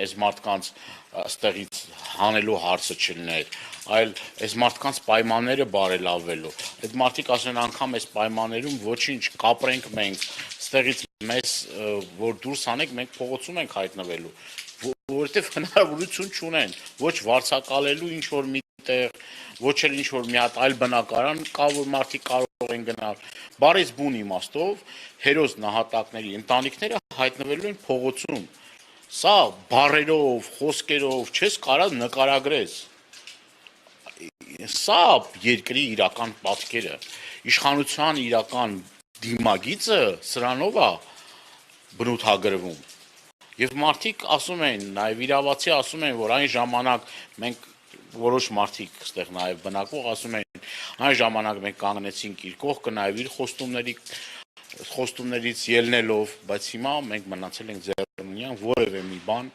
այս մարդկանց ստեղից հանելու հարցը չլներ, այլ այս մարդկանց պայմանները բարելավելու։ Այդ մարդիկ ասեն անգամ այս պայմաններում ոչինչ կապրենք մենք, ստեղից մեզ որ դուրս անենք, մենք փողոցում ենք հայտնվելու, որովհետև հնարավորություն չունեն, ոչ վարձակալելու ինչ որ միտեղ, ոչ էլ ինչ որ մի հատ այլ բնակարան կա, որ մարդիկ կարող են գնալ։ Բարից բուն իմաստով հերոս նահատակների ընտանիքները հայտնվելու են փողոցում։ Սա բառերով, խոսքերով չես կարող նկարագրես։ Սա երկրի իրական պատկերը, իշխանության իրական դիմագիծը սրանով է բնութագրվում։ Եվ մարդիկ ասում են, նաև իրավացի ասում են, որ այն ժամանակ մենք որոշ մարդիկ այստեղ նաև բնակվող ասում են, այն ժամանակ մենք կանգնեցինք իր կողքը, նաև իր խոստումներից ելնելով, բայց հիմա մենք մնացել ենք ձեռնունայն, որևէ մի բան